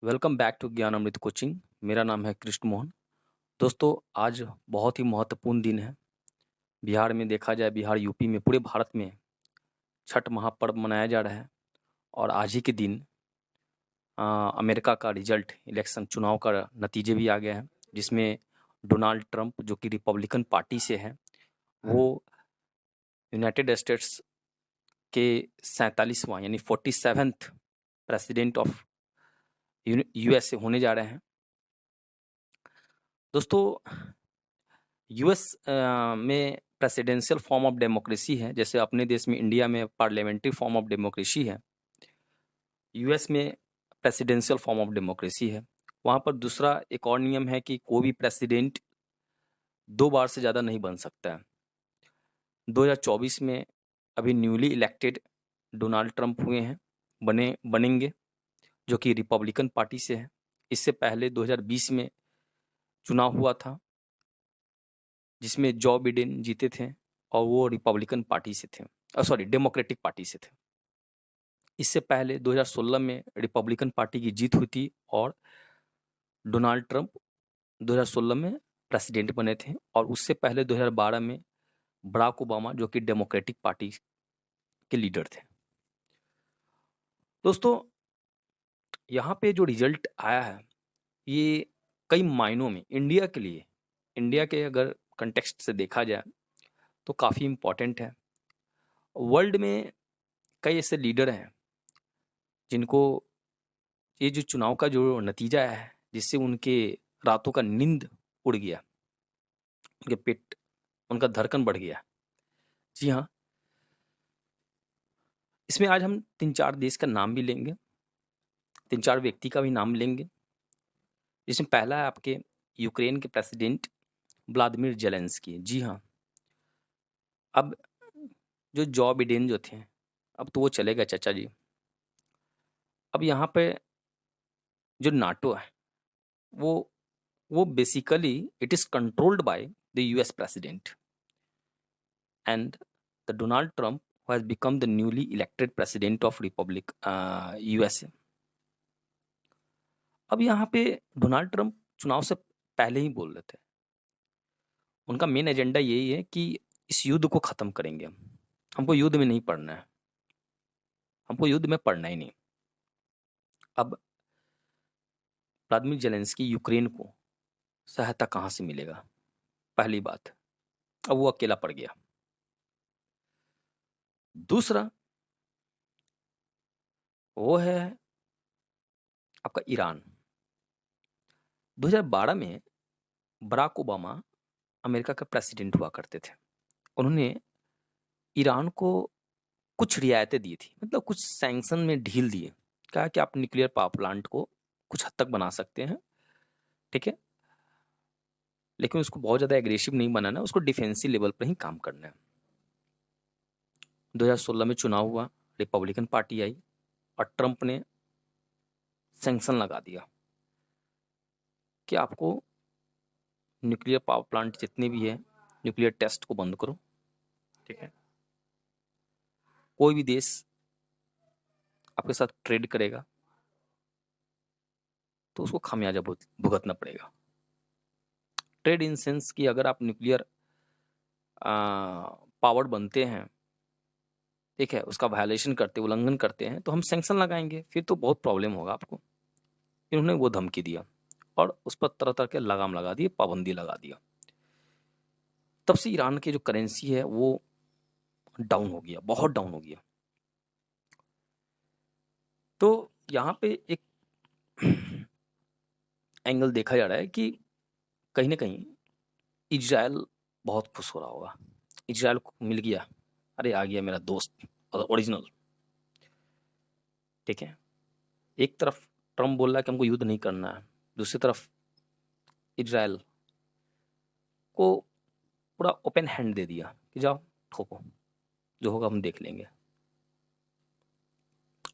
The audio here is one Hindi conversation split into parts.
वेलकम बैक टू ज्ञान अमृत कोचिंग। मेरा नाम है कृष्ण मोहन। दोस्तों, आज बहुत ही महत्वपूर्ण दिन है। बिहार में देखा जाए, बिहार यूपी में, पूरे भारत में छठ महापर्व मनाया जा रहा है। और आज ही के दिन अमेरिका का रिजल्ट, इलेक्शन चुनाव का नतीजे भी आ गया है, जिसमें डोनाल्ड ट्रंप, जो कि रिपब्लिकन पार्टी से है, वो यूनाइटेड स्टेट्स के 47वां यानी 47th प्रेसिडेंट ऑफ यूएसए होने जा रहे हैं। दोस्तों, यूएस में प्रेसिडेंशियल फॉर्म ऑफ डेमोक्रेसी है, जैसे अपने देश में इंडिया में पार्लियामेंट्री फॉर्म ऑफ डेमोक्रेसी है। यूएस में प्रेसिडेंशियल फॉर्म ऑफ डेमोक्रेसी है। वहाँ पर दूसरा एक और नियम है कि कोई भी प्रेसिडेंट 2 बार से ज़्यादा नहीं बन सकता है। 2024 में अभी न्यूली इलेक्टेड डोनाल्ड ट्रंप हुए हैं, बनेंगे, जो कि रिपब्लिकन पार्टी से है। इससे पहले 2020 में चुनाव हुआ था, जिसमें जो बिडेन जीते थे और वो रिपब्लिकन पार्टी से थे, सॉरी, डेमोक्रेटिक पार्टी से थे। इससे पहले 2016 में रिपब्लिकन पार्टी की जीत हुई थी और डोनाल्ड ट्रंप 2016 में प्रेसिडेंट बने थे। और उससे पहले 2012 में बराक ओबामा, जो कि डेमोक्रेटिक पार्टी के लीडर थे। दोस्तों, यहाँ पे जो रिजल्ट आया है, ये कई मायनों में इंडिया के लिए, इंडिया के अगर कंटेक्स्ट से देखा जाए तो काफ़ी इम्पोर्टेंट है। वर्ल्ड में कई ऐसे लीडर हैं जिनको ये जो चुनाव का जो नतीजा है, जिससे उनके रातों का नींद उड़ गया, उनके पेट, उनका धड़कन बढ़ गया। जी हाँ, इसमें आज हम 3-4 देश का नाम भी लेंगे, 3-4 व्यक्ति का भी नाम लेंगे। जिसमें पहला है आपके यूक्रेन के प्रेसिडेंट व्लादिमीर जेलेंस्की। जी हाँ, अब जो बिडेन जो थे, अब तो वो चले गए चाचा जी। अब यहाँ पे जो नाटो है, वो वो basically it is controlled by the US president, and the Donald Trump has become the newly elected president of Republic USA. अब यहाँ पे डोनाल्ड ट्रंप चुनाव से पहले ही बोल रहे थे, उनका मेन एजेंडा यही है कि इस युद्ध को खत्म करेंगे हम, हमको युद्ध में नहीं पड़ना है, हमको युद्ध में पड़ना ही नहीं। अब व्लादिमीर जेलेंस्की यूक्रेन को सहायता कहाँ से मिलेगा, पहली बात। अब वो अकेला पड़ गया। दूसरा वो है आपका ईरान। 2012 में बराक ओबामा अमेरिका का प्रेसिडेंट हुआ करते थे। उन्होंने ईरान को कुछ रियायतें दी थी, मतलब कुछ सैंक्शन में ढील दिए, कहा कि आप न्यूक्लियर पावर प्लांट को कुछ हद तक बना सकते हैं, ठीक है, लेकिन उसको बहुत ज़्यादा एग्रेसिव नहीं बनाना, उसको डिफेंसिव लेवल पर ही काम करना है। 2016 में चुनाव हुआ, रिपब्लिकन पार्टी आई और ट्रंप ने सैंक्शन लगा दिया कि आपको न्यूक्लियर पावर प्लांट जितने भी है, न्यूक्लियर टेस्ट को बंद करो, ठीक है। कोई भी देश आपके साथ ट्रेड करेगा तो उसको खामियाजा भुगतना पड़ेगा। ट्रेड इन सेंस कि अगर आप न्यूक्लियर पावर बनते हैं, ठीक है, उसका वायलेशन करते, उल्लंघन करते हैं, तो हम सैंक्शन लगाएंगे, फिर तो बहुत प्रॉब्लम होगा आपको। इन्होंने वो धमकी दिया और उस पर तरह तरह के लगाम लगा दिए, पाबंदी लगा दिया। तब से ईरान की जो करेंसी है वो डाउन हो गया, बहुत डाउन हो गया। तो यहाँ पे एक एंगल देखा जा रहा है कि कहीं ना कहीं इजराइल बहुत खुश हो रहा होगा। इजराइल को मिल गया, अरे आ गया मेरा दोस्त ओरिजिनल, ठीक है। एक तरफ ट्रम्प बोल रहा है कि हमको युद्ध नहीं करना है, दूसरी तरफ इजराइल को पूरा ओपन हैंड दे दिया कि जाओ ठोको, जो होगा हम देख लेंगे।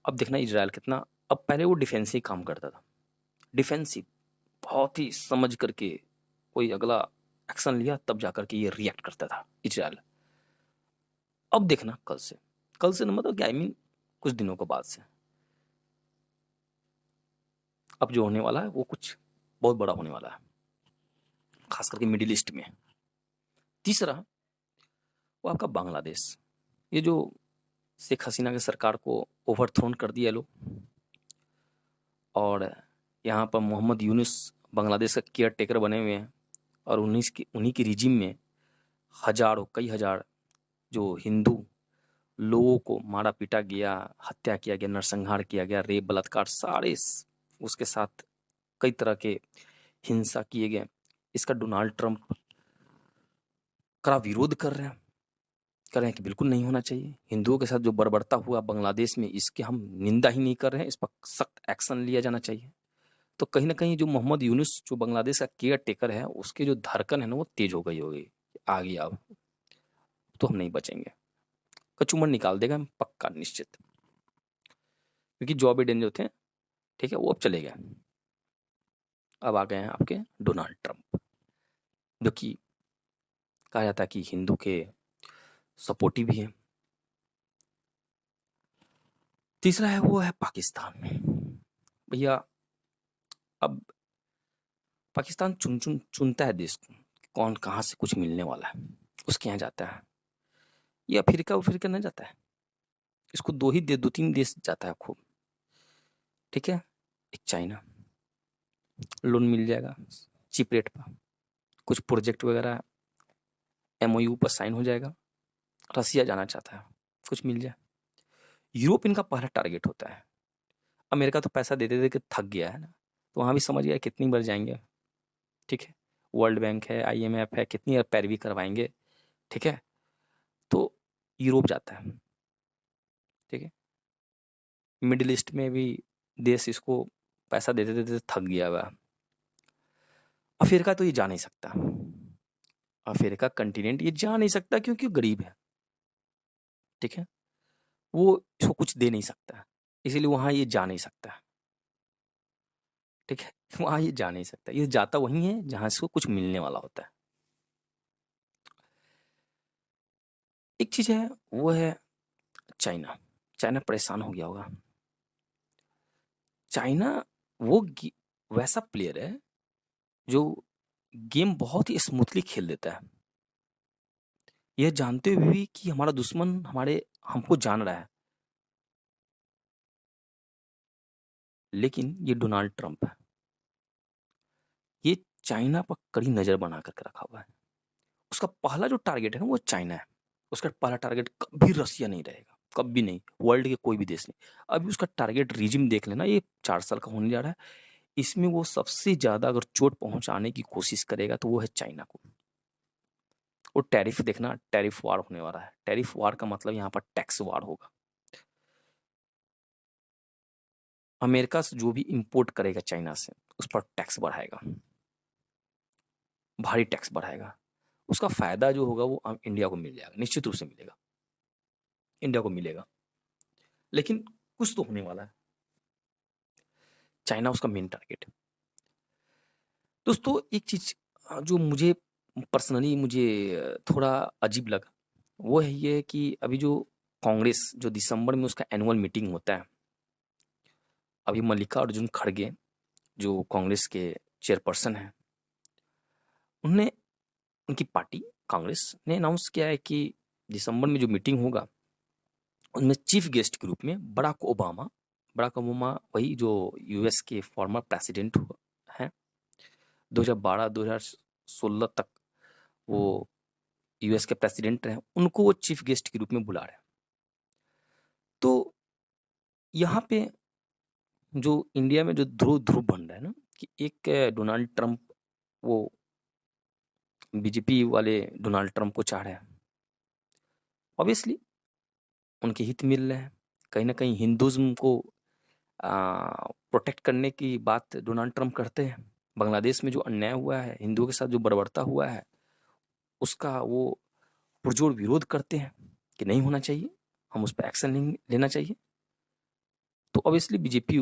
अब देखना इजराइल कितना, अब पहले वो डिफेंसिव काम करता था, डिफेंसिव बहुत ही समझ करके कोई अगला एक्शन लिया तब जाकर के ये रिएक्ट करता था इजराइल। अब देखना कल से न, मतलब कि आई मीन कुछ दिनों के बाद से अब जो होने वाला है वो कुछ बहुत बड़ा होने वाला है, खास करके मिडिल ईस्ट में। तीसरा वो आपका बांग्लादेश। ये जो शेख हसीना की सरकार को ओवरथ्रोन कर दिया लोग, और यहाँ पर मोहम्मद यूनुस बांग्लादेश का केयर टेकर बने हुए हैं, और उन्हीं की रिजिम में हजारों कई हजार जो हिंदू लोगों को मारा पीटा गया, हत्या किया गया, नरसंहार किया गया, रेप बलात्कार सारे उसके साथ कई तरह के हिंसा किए गए। इसका डोनाल्ड ट्रंप का विरोध कर रहे हैं कि बिल्कुल नहीं होना चाहिए। हिंदुओं के साथ जो बर्बरता हुआ बांग्लादेश में, इसके हम निंदा ही नहीं कर रहे हैं, इस पर सख्त एक्शन लिया जाना चाहिए। तो कहीं ना कहीं जो मोहम्मद यूनुस जो बांग्लादेश का केयर टेकर है, उसके जो धड़कन है ना वो तेज हो गई होगी, आ गया अब तो हम नहीं बचेंगे, कचूमर निकाल देगा पक्का निश्चित। क्योंकि जो बिडेन जो थे, ठीक है, वो अब चले गए, अब आ गए हैं आपके डोनाल्ड ट्रंप, जो कि कहा जाता है कि हिंदू के सपोर्टिव भी है। तीसरा है वो है पाकिस्तान। भैया अब पाकिस्तान चुनता है देश को, कौन कहाँ से कुछ मिलने वाला है उसके यहाँ जाता है। ये अफ्रीका नहीं जाता है, इसको दो तीन देश जाता है खूब, ठीक है। एक चाइना, लोन मिल जाएगा चीप रेट पर, कुछ प्रोजेक्ट वगैरह MOU पर साइन हो जाएगा। रसिया जाना चाहता है, कुछ मिल जाए। यूरोप इनका पहला टारगेट होता है। अमेरिका तो पैसा देते दे के थक गया है ना, तो वहाँ भी समझ गया कितनी बार जाएंगे, ठीक है। वर्ल्ड बैंक है, IMF है, कितनी बार पैरवी करवाएंगे, ठीक है। तो यूरोप जाता है, ठीक है। मिडिल ईस्ट में भी देश इसको पैसा देते देते थक गया हुआ। अफ्रीका तो ये जा नहीं सकता, अफ्रीका कंटिनेंट ये जा नहीं सकता क्योंकि वो गरीब है, ठीक है। वो इसको कुछ दे नहीं सकता, इसीलिए वहां ये जा नहीं सकता, ठीक है। वहां ये जा नहीं सकता, ये जाता वहीं है जहां इसको कुछ मिलने वाला होता है। एक चीज है वो है चाइना। चाइना परेशान हो गया होगा। चाइना वो वैसा प्लेयर है जो गेम बहुत ही स्मूथली खेल देता है, यह जानते हुए भी कि हमारा दुश्मन हमको जान रहा है। लेकिन ये डोनाल्ड ट्रंप है, ये चाइना पर कड़ी नजर बना करके रखा हुआ है। उसका पहला जो टारगेट है ना वो चाइना है। उसका पहला टारगेट कभी रसिया नहीं रहेगा, कभी नहीं, वर्ल्ड के कोई भी देश नहीं। अभी उसका टारगेट रिजिम देख लेना, ये 4 साल का होने जा रहा है, इसमें वो सबसे ज्यादा अगर चोट पहुंचाने की कोशिश करेगा तो वो है चाइना को। वो टैरिफ देखना, टैरिफ वार होने वाला है। टैरिफ वार का मतलब यहाँ पर टैक्स वार होगा। अमेरिका से जो भी इंपोर्ट करेगा चाइना से, उस पर टैक्स बढ़ाएगा, भारी टैक्स बढ़ाएगा। उसका फायदा जो होगा वो इंडिया को मिल जाएगा, निश्चित रूप से मिलेगा, इंडिया को मिलेगा। लेकिन कुछ तो होने वाला है। चाइना उसका मेन टारगेट है। दोस्तों एक चीज जो मुझे पर्सनली थोड़ा अजीब लगा, वो है ये कि अभी जो कांग्रेस जो दिसंबर में उसका एनुअल मीटिंग होता है, अभी मल्लिकार्जुन खड़गे जो कांग्रेस के चेयरपर्सन हैं, उन्होंने उनकी पार्टी कांग्रेस ने अनाउंस किया है कि दिसंबर में जो मीटिंग होगा उनमें चीफ गेस्ट के रूप में बराक ओबामा वही जो US के फॉर्मर प्रेसिडेंट हैं, 2012-2016 तक वो US के प्रेसिडेंट रहे, उनको वो चीफ गेस्ट के रूप में बुला रहे हैं। तो यहाँ पे जो इंडिया में जो ध्रुव ध्रुव बन रहा है ना कि एक डोनाल्ड ट्रंप, वो BJP वाले डोनाल्ड ट्रंप को चाह रहे हैं, ऑब्वियसली उनके हित मिल रहे हैं। कहीं ना कहीं हिंदुज्म को प्रोटेक्ट करने की बात डोनाल्ड ट्रंप करते हैं। बांग्लादेश में जो अन्याय हुआ है, हिंदुओं के साथ जो बर्बरता हुआ है, उसका वो पुरजोर विरोध करते हैं कि नहीं होना चाहिए, हम उस पर एक्शन नहीं लेना चाहिए। तो ऑब्वियसली BJP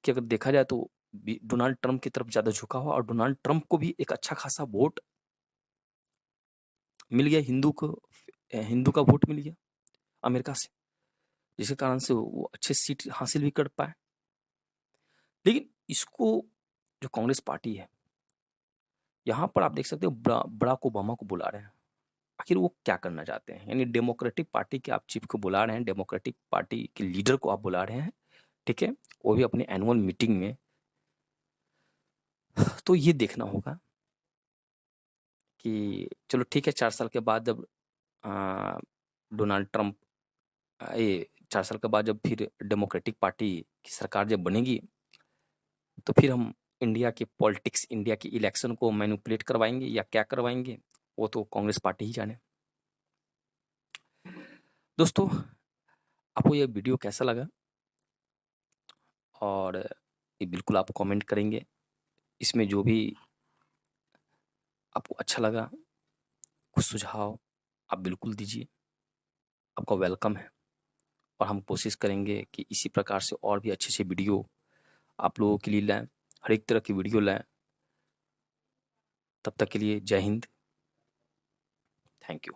कि अगर देखा जाए तो डोनाल्ड ट्रंप की तरफ ज्यादा झुका हुआ, और डोनाल्ड ट्रंप को भी एक अच्छा खासा वोट मिल गया, हिंदू का वोट मिल गया अमेरिका से, जिसके कारण से वो अच्छे सीट हासिल भी कर पाए। लेकिन इसको जो कांग्रेस पार्टी है, यहाँ पर आप देख सकते हो बराक ओबामा को बुला रहे हैं। आखिर वो क्या करना चाहते हैं? यानी डेमोक्रेटिक पार्टी के आप चीफ को बुला रहे हैं, डेमोक्रेटिक पार्टी के लीडर को आप बुला रहे हैं, ठीक है? वो भी अपनी एनुअल मीटिंग में। तो ये देखना होगा कि चलो ठीक है, 4 साल के बाद जब डोनाल्ड ट्रंप ये 4 साल के बाद जब फिर डेमोक्रेटिक पार्टी की सरकार जब बनेगी, तो फिर हम इंडिया की पॉलिटिक्स, इंडिया की इलेक्शन को मैनिपुलेट करवाएँगे या क्या करवाएँगे, वो तो कांग्रेस पार्टी ही जाने। दोस्तों, आपको ये वीडियो कैसा लगा? और ये बिल्कुल आप कमेंट करेंगे। इसमें जो भी आपको अच्छा लगा, कुछ सुझाव आप बिल्कुल दीजिए, आपका वेलकम है। और हम कोशिश करेंगे कि इसी प्रकार से और भी अच्छे-अच्छे वीडियो आप लोगों के लिए लाएँ, हर एक तरह की वीडियो लाएँ। तब तक के लिए जय हिंद, थैंक यू।